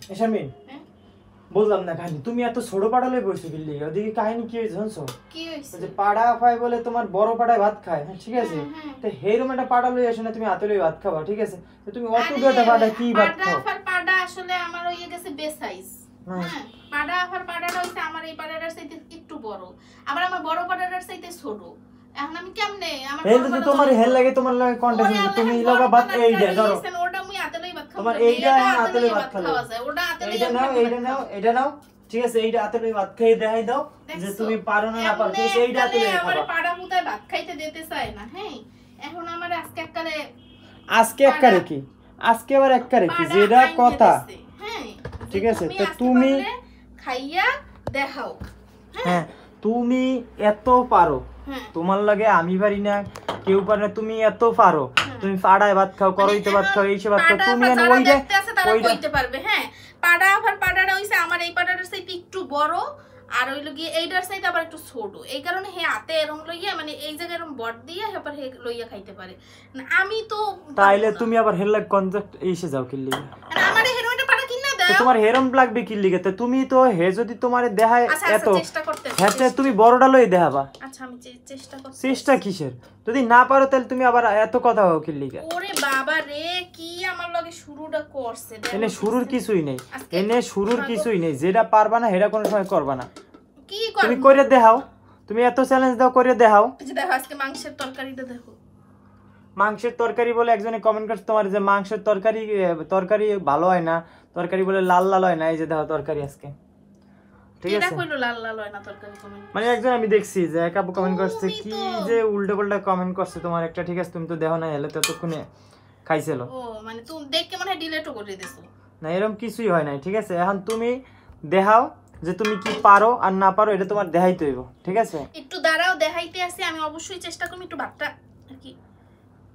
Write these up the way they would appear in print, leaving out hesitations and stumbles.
action Sharmin বললাম না কাহিনী তুমি এত ছোট পাড়ালে বসে গেলি ওদিকে কাহিনী কি হয়েছে জানছো কি হইছে যে পাড়া পায় বলে তোমার বড় পাড়ায় ভাত খায় হ্যাঁ ঠিক আছে তো হেরম একটা পাড়া লই আসো না তুমি হাতে লই ভাত খাবা ঠিক আছে তো তুমি অত দুটা পাড়া কি ভাত খাও পাড়া আসলে আমার হইয়ে গেছে বে সাইজ হ্যাঁ পাড়াটা হইছে আমার এই পাড়াটার চাইতে একটু বড় আবার আমার বড় পাড়াটার চাইতে ছোট এখন আমি কেমনে আমার এই তো তোমার হেল লাগে তোমার লাগে কন্টেস্ট তুমি লাগা ভাত এই দে ধরো ওটা আমি হাতে লই ভাত খাবো তোমার এইটা হাতে লই ভাত খাওয়া যায় ওটা হাতে লই এটা নাও ঠিক আছে এইটা হাতে লই ভাত খাই দেখাই দাও যে তুমি পারো না না পারো ঠিক এইটা হাতে লই খাবা আমার পাড়া মুতায় ভাত খাইতে দিতে চায় না হ্যাঁ এখন আমার আজকে এককারে কি আজকে আবার এককারে কি যেটা কথা হ্যাঁ ঠিক আছে তো তুমি খাইয়া দেখাও হ্যাঁ তুমি এত পারো তোমার লাগে আমি পারি না কেউ পারে না তুমি এত পারো তুমি পাড়ায় ভাত খাও করইতে ভাত খাও এইসব ভাত খাও তুমি আর ওইটা কইতে পারবে হ্যাঁ পাড়াটা হইছে আমার এই পাড়াটার চাইতে একটু বড় আর হইলো গিয়ে এইটার চাইতে আবার একটু ছোট এই কারণে হে হাতে এরম লইয়া মানে এই জায়গায় এরম বট দিয়া হেপার হে লইয়া খাইতে পারে আমি তো তাইলে তুমি আবার হেললাগ কনজেক্ট এসে যাও কি লিগে আমারে হেরোটা পাড়া কিনা দাও তো তোমার হেরম লাগবে কি লিগে তো তুমি তো হে যদি তোমারে দেখায় এত চেষ্টা করতে হেতে তুমি বড়টা লই দেখাবা আচ্ছা আমি চেষ্টা করতে চেষ্টা কিসের যদি না পারো তাহলে তুমি আবার এত কথা কও কি লিগে ওরে বাবা রে কি আমার লগে শুরুটা করছে এনে শুরুর কিছুই নেই যেটা পারবা না সেটা কোনো সময় করবা না কি করব তুমি কইরে দেখাও তুমি এত চ্যালেঞ্জ দাও কইরে দেখাও এই দেখো আজকে মাংসের তরকারিটা দেখো মাংসের তরকারি বলে একজনে কমেন্ট করছে তোমার যে মাংসের তরকারি ভালো হয় না তরকারি বলে লাল লাল হয় না এই যে দেখো তরকারি আজকে ঠিক আছে এটা কইলো লাল লাল হয় না তরকারি কমেন্ট মানে একজন আমি দেখছি যে এক আপু কমেন্ট করছে কি যে উল্টো পাল্টা কমেন্ট করছে তোমার একটা ঠিক আছে তুমি তো দেখো না এলে ততক্ষণে খাইছিল ও মানে তুমি দেখকে মনে হয় ডিলিটও করে দিছো না এরকম কিছুই হয় নাই ঠিক আছে এখন তুমি দেখাও যে তুমি কি পারো আর না পারো এটা তোমার দেখাইতে হইব ঠিক আছে একটু দাঁড়াও দেখাইতে আসি আমি অবশ্যই চেষ্টা করব একটু ভাতটা কি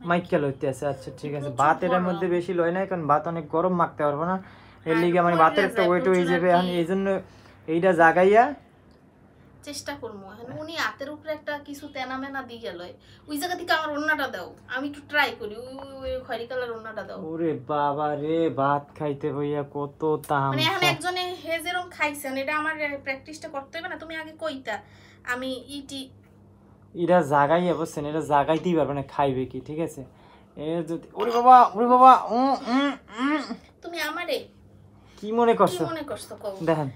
মাইকেল হইতে আছে আচ্ছা ঠিক আছে ভাত এর মধ্যে বেশি লয় না কারণ ভাত অনেক গরম মাখতে পারবো না এর লিগে মানে ভাতের একটা ওয়েট হয়ে যাবে এখন এইজন্য এইটা জাগাইয়া চেষ্টা করব এখন উনি হাতের উপরে একটা কিছু তেনামেনা দি গেল ওই জায়গা থেকে আমার ওন্নাটা দাও আমি একটু ট্রাই করি ওই খয়রি কালার ওন্নাটা দাও ওরে বাবা রে ভাত খাইতে হইয়া কত তাম মানে এখন একজনে হেজেরম খাইছেন এটা আমার প্র্যাকটিসটা করতে হবে না তুমি আগে কইতা আমি এরা জাগাইয়া বসছেন এটা জাগাইতেই পারবে না খাইবে কি ঠিক আছে এর যদি ওরে বাবা তুমি আমারে কি মনে করছো কও দেখেন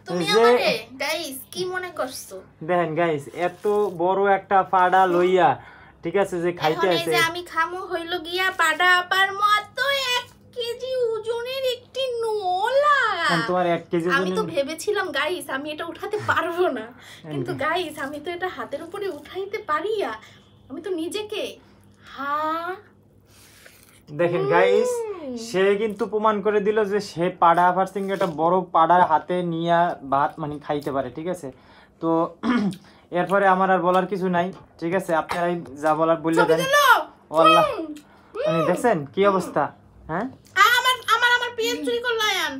তুমি আমারে গাইস কি মনে করছো দেখেন গাইস এত বড় একটা পাড়া লইয়া ঠিক আছে যে খাইতে আছে এই যে আমি খামু হইলো গিয়া পাড়া আপার মতো 1 কেজি ওজনের একটি নোলা তোমার 1 কেজি আমি তো ভেবেছিলাম গাইস আমি এটা উঠাতে পারবো না কিন্তু গাইস আমি তো এটা হাতের উপরে উঠাইতে পারিয়া আমি তো নিজেকে দেখেন গাইস সে কিন্তু প্রমাণ করে দিল যে সে পাড়া আপার সঙ্গে একটা বড় পাড়ার হাতে নিয়ে ভাত মানে খাইতে পারে ঠিক আছে তো এরপরে আমার আর বলার কিছু নাই ঠিক আছে আপনারাই যা বলার বললে দেন আল্লাহ মানে দেখছেন কি অবস্থা হ্যাঁ আমার পিএস চুরি করলাম